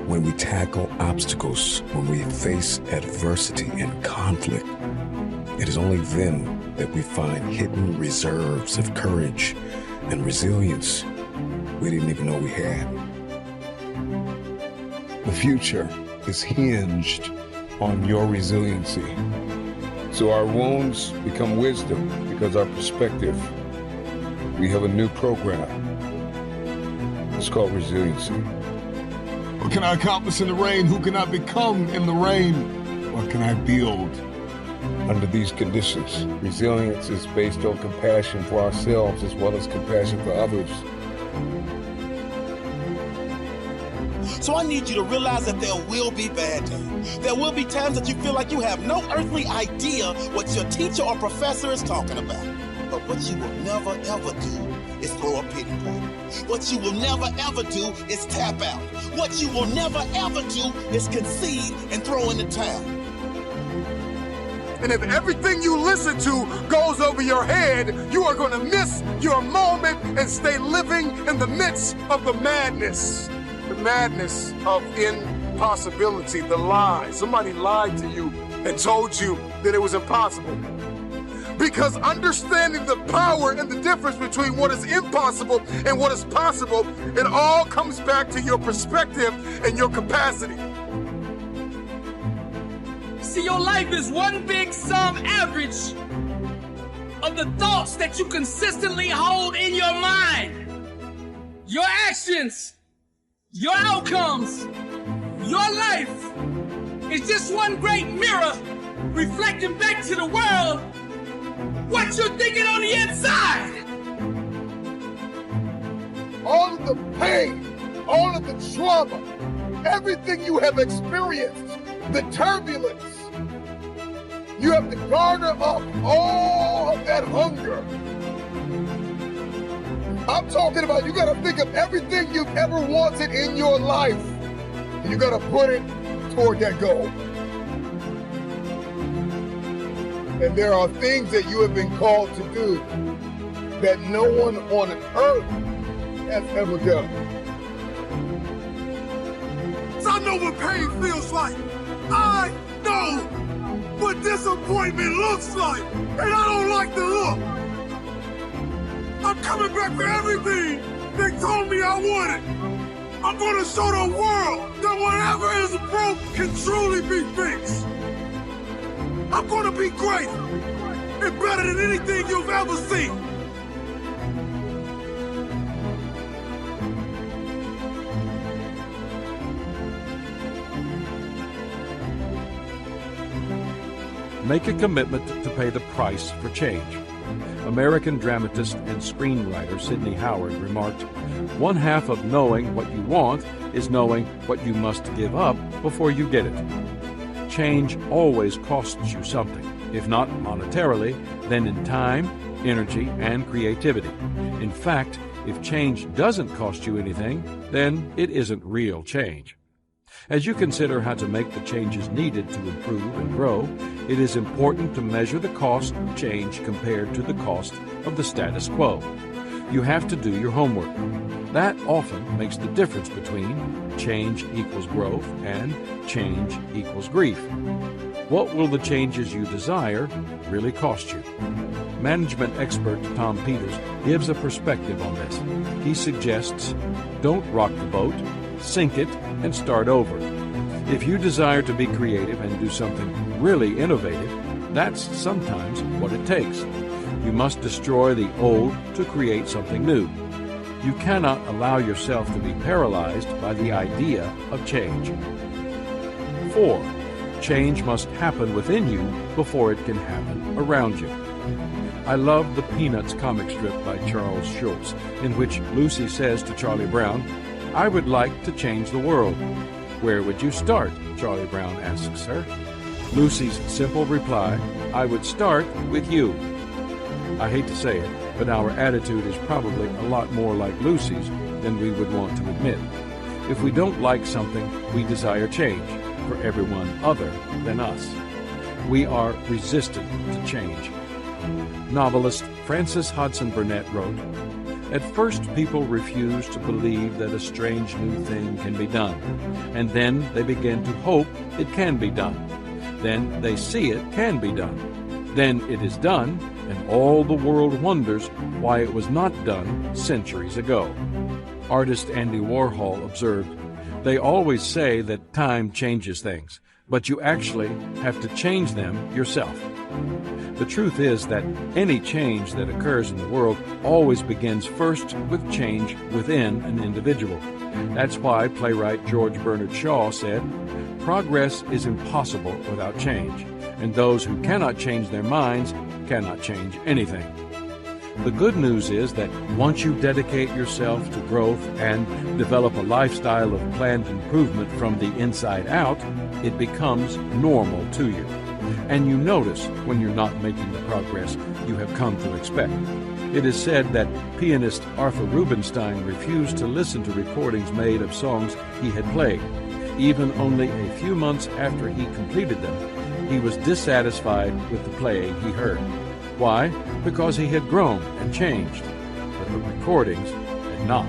When we tackle obstacles, when we face adversity and conflict, it is only then that we find hidden reserves of courage and resilience we didn't even know we had. The future is hinged on your resiliency. So our wounds become wisdom because our perspective. We have a new program. It's called resiliency. What can I accomplish in the rain? Who can I become in the rain? What can I build? Under these conditions, resilience is based on compassion for ourselves as well as compassion for others. So I need you to realize that there will be bad days. There will be times that you feel like you have no earthly idea what your teacher or professor is talking about. But what you will never ever do is throw a pity party. What you will never ever do is tap out. What you will never ever do is concede and throw in the towel. And if everything you listen to goes over your head, you are going to miss your moment and stay living in the midst of the madness. The madness of impossibility, the lie. Somebody lied to you and told you that it was impossible. Because understanding the power and the difference between what is impossible and what is possible, it all comes back to your perspective and your capacity. See, your life is one big sum average of the thoughts that you consistently hold in your mind. Your actions, your outcomes, your life is just one great mirror reflecting back to the world what you're thinking on the inside. All of the pain, all of the trauma, everything you have experienced, the turbulence, you have to garner up all of that hunger. I'm talking about you gotta think of everything you've ever wanted in your life. And you gotta put it toward that goal. And there are things that you have been called to do that no one on earth has ever done. So I know what pain feels like. I know what disappointment looks like. And I don't like the look. I'm coming back for everything they told me I wanted. I'm gonna show the world that whatever is broke can truly be fixed. I'm gonna be great and better than anything you've ever seen. Make a commitment to pay the price for change. American dramatist and screenwriter Sidney Howard remarked, "One half of knowing what you want is knowing what you must give up before you get it." Change always costs you something, if not monetarily, then in time, energy, and creativity. In fact, if change doesn't cost you anything, then it isn't real change. As you consider how to make the changes needed to improve and grow, it is important to measure the cost of change compared to the cost of the status quo. You have to do your homework. That often makes the difference between change equals growth and change equals grief. What will the changes you desire really cost you? Management expert Tom Peters gives a perspective on this. He suggests, don't rock the boat, sink it, and start over. If you desire to be creative and do something really innovative, that's sometimes what it takes. You must destroy the old to create something new. You cannot allow yourself to be paralyzed by the idea of change. 4. Change must happen within you before it can happen around you. I love the Peanuts comic strip by Charles Schulz, in which Lucy says to Charlie Brown, "I would like to change the world." "Where would you start?" Charlie Brown asks her. Lucy's simple reply, "I would start with you." I hate to say it, but our attitude is probably a lot more like Lucy's than we would want to admit. If we don't like something, we desire change for everyone other than us. We are resistant to change. Novelist Frances Hodgson Burnett wrote, At first, people refuse to believe that a strange new thing can be done, and then they begin to hope it can be done. Then they see it can be done. Then it is done, and all the world wonders why it was not done centuries ago. Artist Andy Warhol observed, "They always say that time changes things, but you actually have to change them yourself." The truth is that any change that occurs in the world always begins first with change within an individual. That's why playwright George Bernard Shaw said, "Progress is impossible without change, and those who cannot change their minds cannot change anything." The good news is that once you dedicate yourself to growth and develop a lifestyle of planned improvement from the inside out, it becomes normal to you. And you notice when you're not making the progress you have come to expect. It is said that pianist Arthur Rubinstein refused to listen to recordings made of songs he had played. Even only a few months after he completed them, he was dissatisfied with the playing he heard. Why? Because he had grown and changed, but the recordings had not.